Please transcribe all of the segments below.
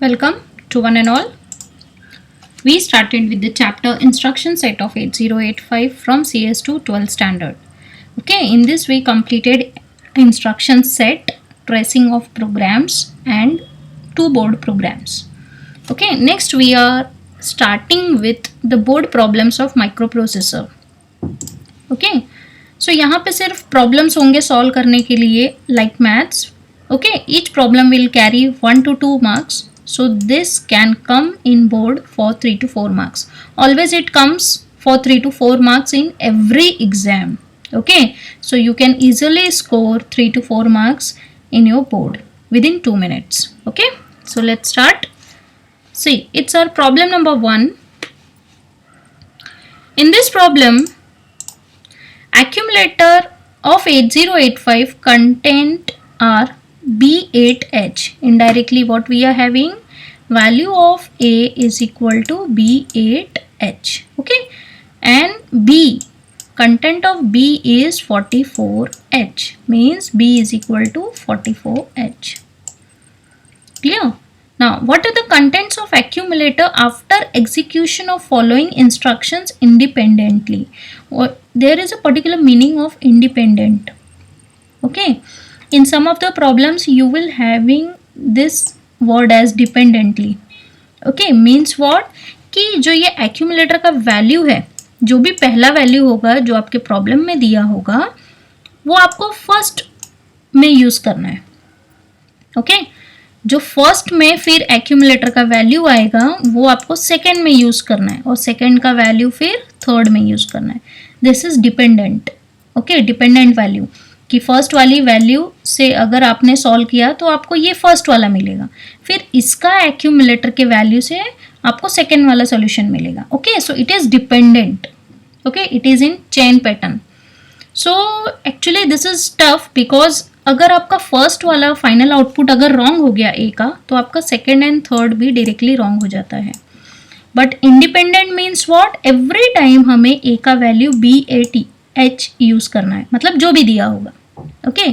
Welcome to one and all. We started with the chapter instruction set of 8085 from CS2 12th standard. Okay, in this we completed instruction set, tracing of programs and two board programs. Okay, next we are starting with the board problems of microprocessor. Okay, so यहाँ पे सिर्फ problems होंगे solve करने के लिए like maths. Okay, each problem will carry 1 to 2 marks. So this can come in board for 3 to 4 marks. Always it comes for 3 to 4 marks in every exam. Okay, so you can easily score 3 to 4 marks in your board within 2 minutes. Okay, so let's start. See, it's our problem number 1. In this problem, accumulator of 8085 content are B8H. Indirectly what we are having, value of A is equal to B8H. Okay, and B, content of B is 44H, means B is equal to 44H. Clear? Now, what are the contents of accumulator after execution of following instructions independently? There is a particular meaning of independent. Okay, in some of the problems you will having this word as dependently. Okay, means what कि जो ये accumulator का value है, जो भी पहला value होगा जो आपके problem में दिया होगा वो आपको first में use करना है. Okay, जो फर्स्ट में फिर एक्यूमुलेटर का वैल्यू आएगा वो आपको सेकेंड में यूज करना है और सेकेंड का वैल्यू फिर थर्ड में यूज करना है. This is dependent. Okay, dependent value कि फर्स्ट वाली वैल्यू से अगर आपने सॉल्व किया तो आपको ये फर्स्ट वाला मिलेगा, फिर इसका एक्यूमुलेटर के वैल्यू से आपको सेकेंड वाला सॉल्यूशन मिलेगा. Okay, so it is dependent. Okay, it is in chain pattern. So actually this is tough because अगर आपका फर्स्ट वाला फाइनल आउटपुट अगर रॉन्ग हो गया ए का तो आपका सेकेंड एंड थर्ड भी डायरेक्टली रॉन्ग हो जाता है. But independent means what, every time हमें ए का वैल्यू B8H यूज करना है, मतलब जो भी दिया होगा. ओके,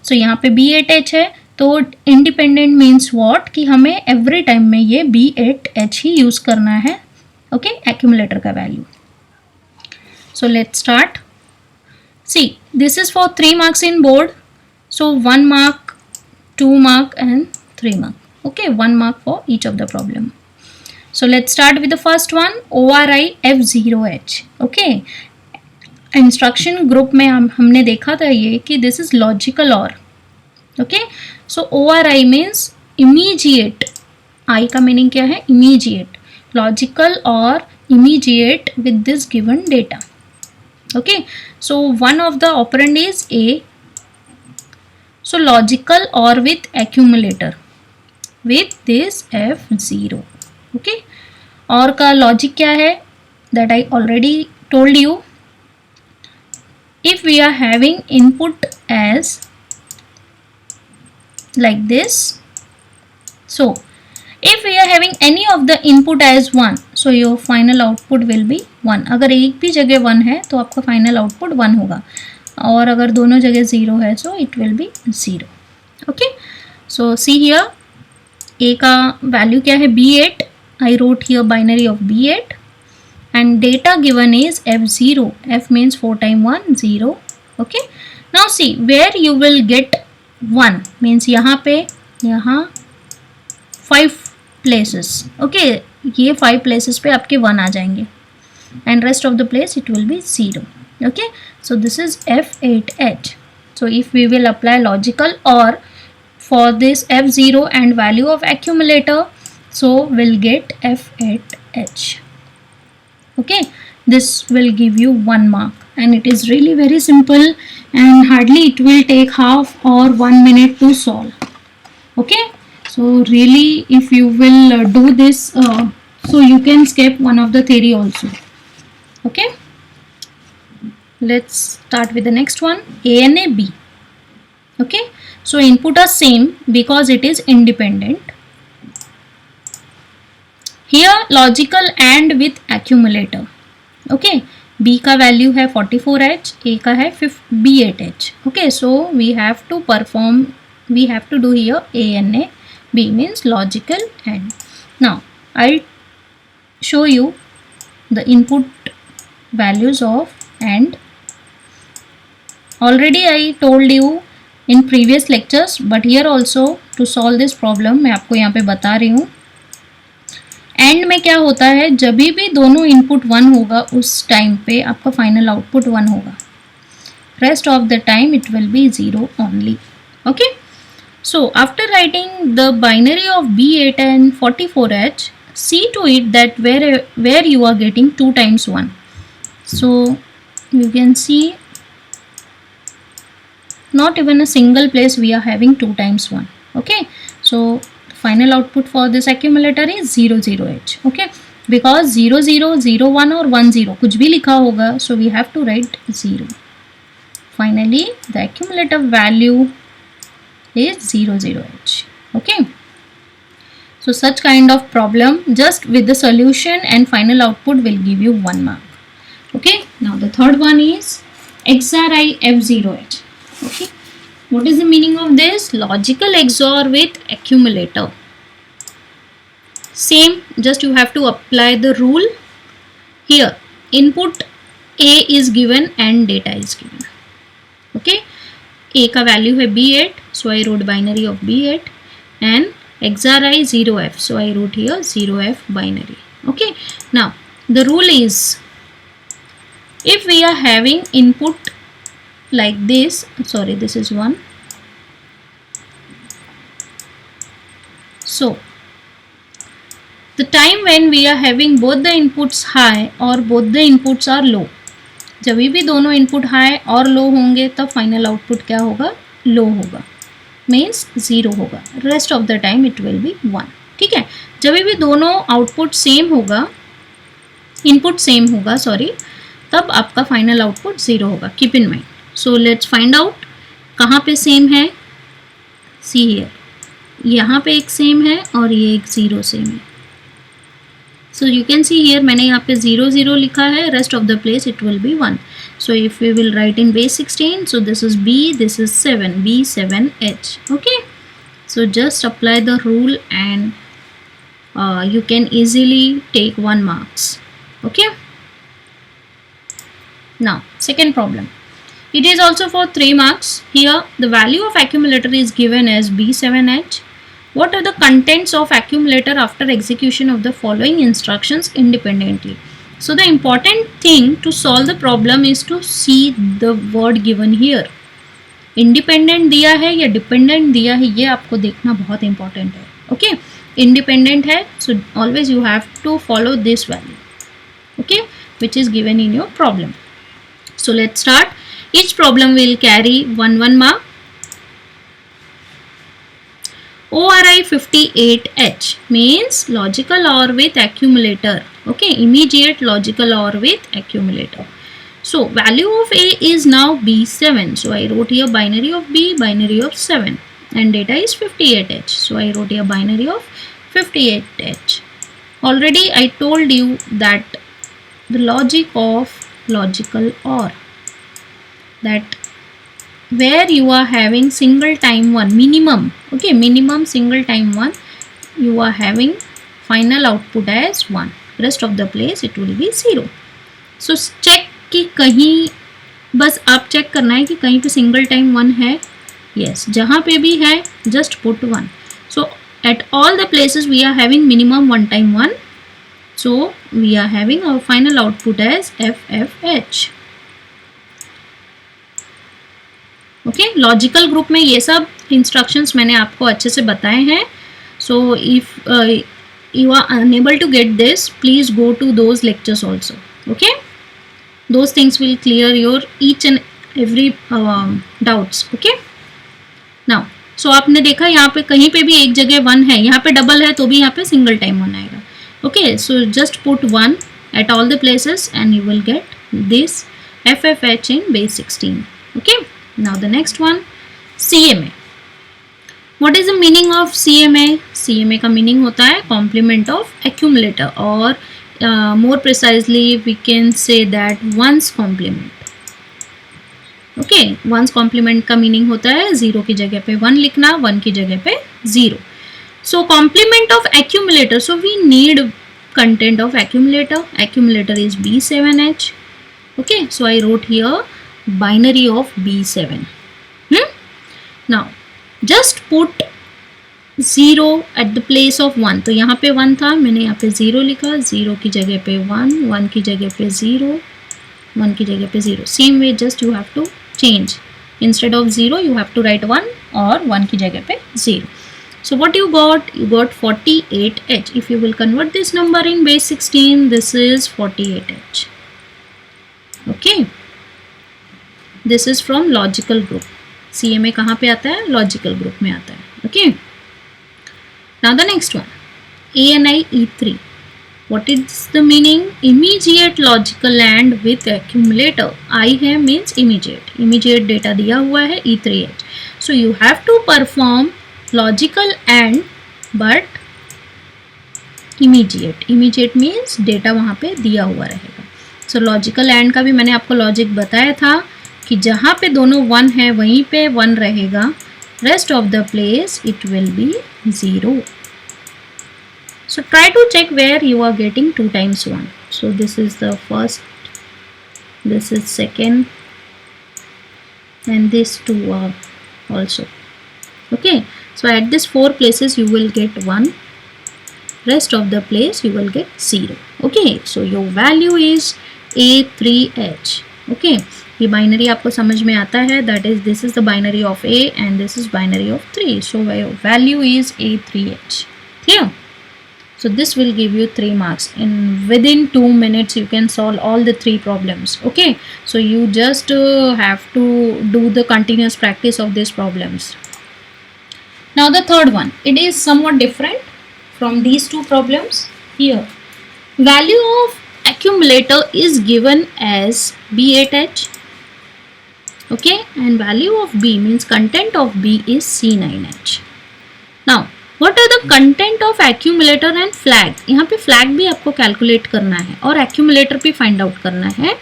सो यहाँ पे B8H है तो इंडिपेंडेंट मीन्स व्हाट कि हमें एवरी टाइम में ये B8H ही यूज करना है. ओके, एक्यूमुलेटर का value. So let's start. See, this is for 3 marks in board. So 1 mark, 2 mark and 3 mark. Okay, 1 mark for each of the problem. So let's start with the first one, ORI F0H. Okay, instruction group में हमने देखा था ये कि this is logical OR. Okay, so ORI means immediate. I का meaning क्या है? Immediate. Logical or immediate with this given data. Okay, so one of the operand is A. So logical or with accumulator with this F0. Okay, और का logic क्या है that I already told you. If we are having input as like this, so if we are having any of the input as 1, so your final output will be 1. अगर एक भी जगह 1 है तो आपका final output 1 होगा और अगर दोनों जगह 0 है so it will be 0. Okay, so see here A का वैल्यू क्या है B8. I wrote here binary of B8 and data given is F0. F means 4 time 1 0. Okay, now see where you will get 1 means यहाँ पे यहाँ 5 places. Okay, ये 5 places पे आपके 1 आ जाएंगे and rest of the place it will be 0. Okay, so this is F8H. So if we will apply logical OR for this F0 and value of accumulator, so we'll get F8H. Okay, this will give you 1 mark and it is really very simple and hardly it will take half or 1 minute to solve. Okay, so really if you will do this, so you can skip one of the theory also. Okay, let's start with the next one, A and A B. Okay, so input are same because it is independent. Here logical AND with accumulator. Okay, B का value है 44H, A का है B8H. Okay, so we have to do here A and A B means logical AND. Now I'll show you the input values of AND. Already I told you in previous lectures, but here also to solve this problem मैं आपको यहाँ पे बता रही हूँ. And में क्या होता है, जब भी दोनों इनपुट 1 होगा उस टाइम पे आपका फाइनल आउटपुट 1 होगा. Rest of the time it will be 0 only. Okay, so after writing the binary of B8 and 44H, see to it that where you are getting 2 times 1. So you can see not even a single place we are having 2 times 1. Okay, so final output for this accumulator is 00H. Okay, because 00, 01 or 10 कुछ भी लिखा होगा, so we have to write 0. Finally the accumulative value is 00H. Okay, so such kind of problem just with the solution and final output will give you 1 mark. Okay, now the third one is XORi F0H. Okay, what is the meaning of this? Logical XOR with accumulator. Same, just you have to apply the rule. Here input A is given and data is given. Okay, A का value है B8, so I wrote binary of B8, and XORi 0F, so I wrote here 0F binary. Okay, now the rule is, if we are having input like this, sorry, this is 1. So the time when we are having both the inputs high or both the inputs are low, जब भी दोनों input high और लो होंगे तब final output क्या होगा, लो होगा, means 0 होगा. Rest of the time it will B 1. ठीक है, जब भी दोनों आउटपुट सेम होगा, इनपुट सेम होगा सॉरी, तब आपका फाइनल आउटपुट 0 होगा. Keep in mind. So let's find out कहाँ पे सेम है. सी हियर, यहाँ पे एक सेम है और ये एक 0 सेम है. So you can see here मैंने यहाँ पे 0 0 लिखा है, rest of the place it will be 1. So if we will write in base 16, so this is B, this is 7, B7H. Okay, so just apply the rule and you can easily take 1 marks. Okay, now second problem, it is also for 3 marks. Here the value of accumulator is given as B7H. What are the contents of accumulator after execution of the following instructions independently? So the important thing to solve the problem is to see the word given here. Independent दिया है या dependent दिया है, ये आपको देखना बहुत important है. Okay, independent है, so always you have to follow this value. Okay, which is given in your problem. So let's start. Each problem will carry 1 mark. ORi 58H means logical OR with accumulator. Okay, immediate logical OR with accumulator. So value of A is now B7. So I wrote here binary of B, binary of 7, and data is 58H. So I wrote here binary of 58H. Already I told you that the logic of logical OR, that where you are having single time 1 minimum, okay, minimum single time 1, you are having final output as 1, rest of the place it will be 0. So check कि कहीं, बस आप check करना है कि कहीं पे single time 1 है. yes, जहाँ पे भी है just put 1. so at all the places we are having minimum 1 time 1, so we are having our final output as FFH. Okay, logical group में ये सब इंस्ट्रक्शंस मैंने आपको अच्छे से बताए हैं. So if you are unable to get this, please go to those lectures also. Okay, those things will clear your each and every doubts. Okay, now so आपने देखा यहाँ पे कहीं पे भी एक जगह 1 है, यहाँ पे डबल है तो भी यहाँ पे सिंगल टाइम 1 आएगा. Okay, so just put 1 at all the places and you will get this FFH in base 16. Okay, now the next one, CMA. What is the meaning of CMA? CMA का meaning होता है complement of accumulator, or more precisely we can say that ones complement. Okay, ones complement का meaning होता है 0 की जगह पे 1 लिखना, 1 की जगह पे 0. So complement of accumulator, so we need content of accumulator is B7H. Okay, so I wrote here binary of B7. Now just put 0 at the place of 1. तो यहाँ पे 1 था, मैंने यहाँ पे 0 लिखा, 0 की जगह पे 1, 1 की जगह पे 0, 1 की जगह पे 0. Same way just you have to change. Instead of 0 you have to write 1 और 1 की जगह पे 0. So what you got? You got 48H. If you will convert this number in base 16, this is 48H. Okay. This is from logical group. CMA कहाँ पे आता है? Logical group में आता है. Okay. Now the next one, ANI E3. What is the meaning? Immediate logical AND with accumulator. I है means immediate. Immediate data दिया हुआ है E3H. So you have to perform logical AND but immediate. Immediate means data वहाँ पे दिया हुआ रहेगा. So logical AND का भी मैंने आपको logic बताया था कि जहाँ पे दोनों 1 है वहीं पे 1 रहेगा. Rest of the place it will be 0. So try to check where you are getting 2 times 1. So this is the first, this is second, and these 2 are also. Okay, so at this 4 places you will get 1, rest of the place you will get 0. Okay, so your value is A3H. Okay, ये binary आपको समझ में आता है, that is this is the binary of A and this is binary of 3. So your value is A3H. Clear? So this will give you 3 marks. In within 2 minutes you can solve all the 3 problems. Okay, so you just have to do the continuous practice of these problems. Now the third one, it is somewhat different from these 2 problems. Here value of accumulator is given as B8H. Okay, and value of B means content of B is C9H. Now what are the content of accumulator and flag? यहाँ पे flag भी आपको calculate करना है और accumulator भी find out करना है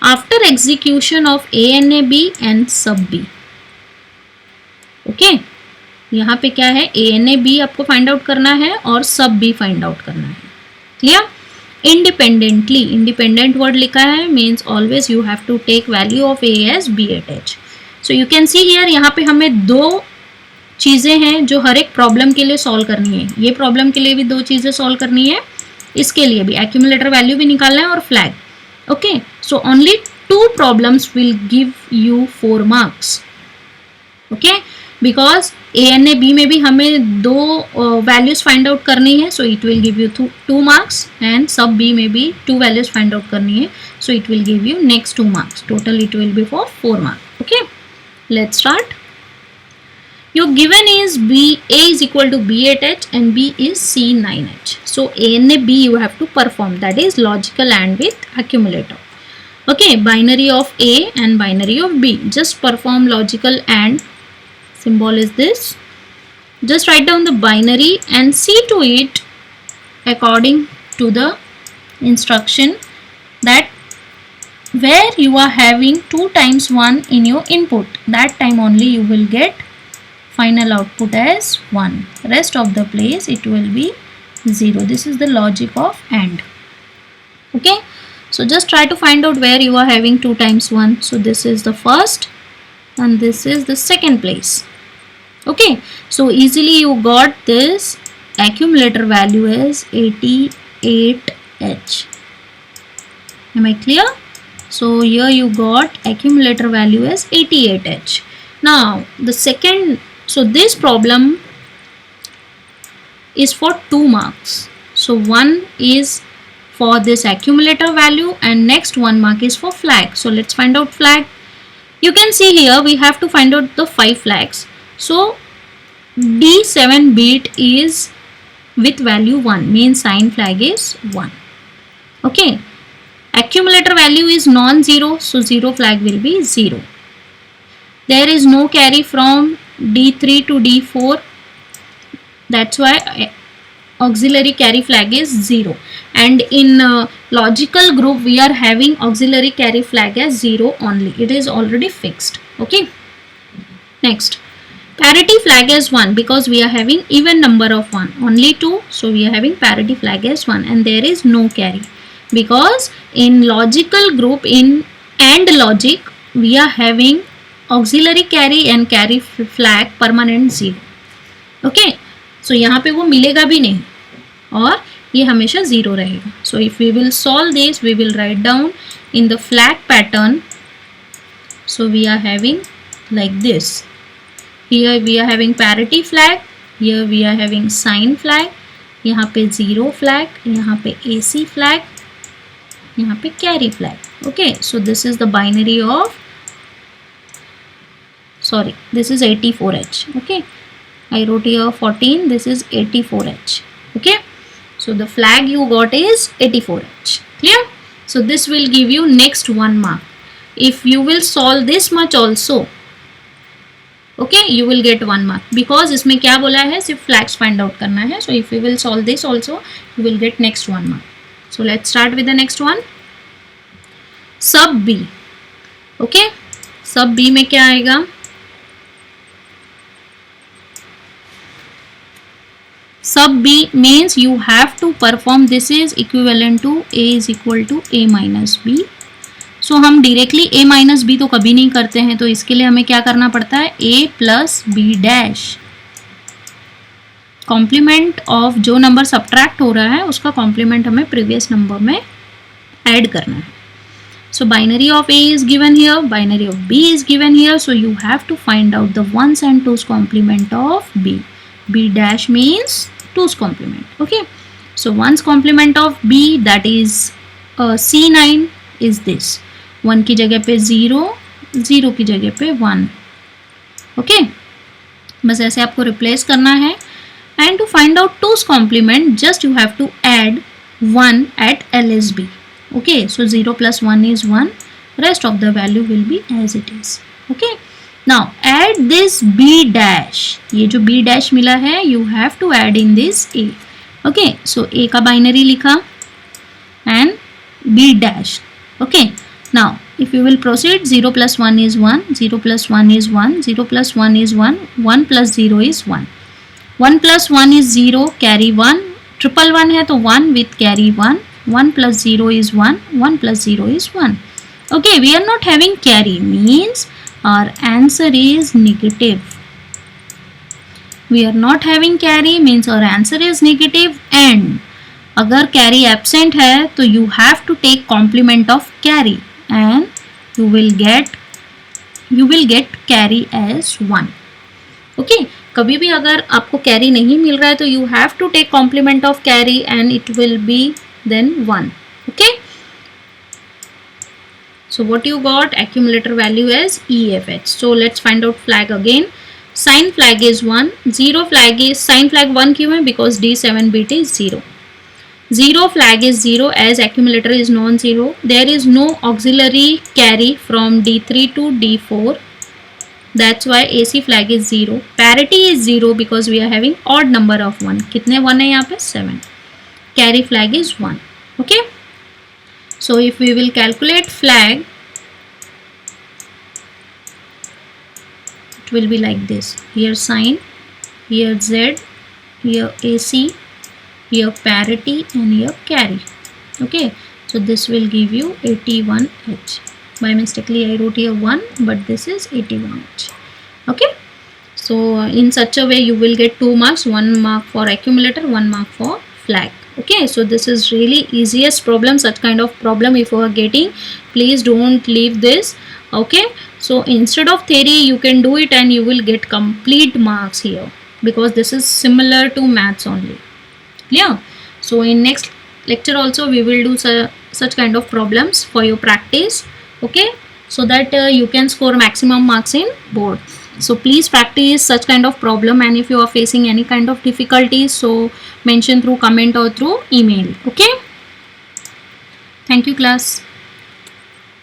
after execution of ANAB and sub B. Okay, यहाँ पे क्या है, ANAB आपको find out करना है और sub B find out करना है. Clear? Independently, independent word लिखा है means always you have to take value of A as B8H. So you can see here यहाँ पे हमें 2 चीज़ें हैं जो हर एक प्रॉब्लम के लिए सॉल्व करनी है. ये प्रॉब्लम के लिए भी 2 चीज़ें सॉल्व करनी है, इसके लिए भी एक्यूमुलेटर वैल्यू भी निकालना है और flag. Okay, so only 2 problems will give you 4 marks. Okay, because ANAB में भी हमें 2 वैल्यूज फाइंड आउट करनी है, so it will give you 2 marks and सब B में भी 2 वैल्यूज फाइंड आउट करनी है, so it will give you next 2 marks. Total it will B for 4 marks. Okay, let's start. Your given is A is equal to B8H and B is C9H. So A and B you have to perform, that is logical AND with accumulator. Okay, binary of A and binary of B. Just perform logical AND. Symbol is this. Just write down the binary and see to it according to the instruction that where you are having 2 times 1 in your input, that time only you will get final output as 1. Rest of the place it will be 0. This is the logic of AND. Okay, so just try to find out where you are having 2 times 1. So this is the first and this is the second place. Okay, so easily you got this accumulator value as 88H. Am I clear? So here you got accumulator value as 88H. Now the second, so this problem is for 2 marks. So 1 is for this accumulator value and next 1 mark is for flag. So let's find out flag. You can see here we have to find out the 5 flags. So D7 bit is with value 1, means sign flag is 1. Okay, accumulator value is non-zero, so 0 flag will be 0. There is no carry from D3 to D4, that's why auxiliary carry flag is 0. And in logical group we are having auxiliary carry flag as 0 only. It is already fixed. Okay, next Parity flag is 1 because we are having even number of 1, only 2, so we are having parity flag as 1, and there is no carry because in logical group, in AND logic, we are having auxiliary carry and carry flag permanent 0. Okay, सो यहाँ पे वो मिलेगा भी नहीं और ये हमेशा 0 रहेगा. So if we will solve this, we will write down in the flag pattern. So we are having like this. Here we are having parity flag, here we are having sign flag, यहाँ पे 0 flag, यहाँ पे AC flag, यहाँ पे carry flag. Okay, so this is the binary of, sorry, this is 84H. Okay, I wrote here 14, this is 84H. Okay, so the flag you got is 84H. Clear? So this will give you next 1 mark. If you will solve this much also, okay, you will get 1 mark because इसमें क्या बोला है, सिर्फ flags find out करना है. So if you will solve this also, you will get next 1 mark. So let's start with the next one. Sub B. Okay, sub B में क्या आएगा? Sub B means you have to perform, this is equivalent to A is equal to A minus B. सो हम directly a minus B तो कभी नहीं करते हैं, तो इसके लिए हमें क्या करना पड़ता है, a plus B dash. Complement of जो नंबर सब्ट्रैक्ट हो रहा है उसका कॉम्प्लीमेंट हमें प्रीवियस नंबर में ऐड करना है. So binary of a is given here, binary of b is given here. So you have to find out the ones and two's complement of b. b dash means two's complement. Okay, so ones complement of b that is C9 is this. 1 की जगह पे 0, 0 की जगह पे 1. Okay, बस ऐसे आपको replace करना है. And to find out two's complement just you have to add 1 at LSB. Okay, so 0 plus 1 is 1, rest of the value will be as it is. Okay, now add this B dash. ये जो B dash मिला है you have to add in this A. Okay, so A का binary लिखा and B dash. Okay, now if you will proceed, 0 plus 1 is 1, 0 plus 1 is 1, 0 plus 1 is 1, 1 plus 0 is 1, 1 plus 1 is 0, carry 1, triple 1 है तो 1 with carry 1, 1 plus 0 is 1, 1 plus 0 is 1. Okay, we are not having carry means our answer is negative. We are not having carry means our answer is negative. And अगर carry absent है तो you have to take complement of carry and you will get carry as 1. Okay, कभी भी अगर आपको carry नहीं मिल रहा है तो you have to take complement of carry and it will be then 1. Okay, so what you got, accumulator value as EFH. So let's find out flag again. Sign flag is 1, 0 flag is, sign flag 1 क्यों है, because D7 bit is 0. 0 flag is 0 as accumulator is non-zero. There is no auxiliary carry from D3 to D4. That's why AC flag is 0. Parity is 0 because we are having odd number of 1. कितने 1 है यहाँ पे, 7. Carry flag is 1. Okay. So if we will calculate flag, it will be like this. Here sign, here Z, here AC, here parity and here carry. Okay, so this will give you 81H. By mistakenly I wrote here 1, but this is 81H. Okay, so in such a way you will get 2 marks, 1 mark for accumulator, 1 mark for flag. Okay, so this is really easiest problem. Such kind of problem if you are getting, please don't leave this. Okay, so instead of theory you can do it and you will get complete marks here because this is similar to maths only. Yeah, so in next lecture also we will do such kind of problems for your practice. Okay, so that you can score maximum marks in board. So please practice such kind of problem, and if you are facing any kind of difficulties, so mention through comment or through email. Okay, thank you class.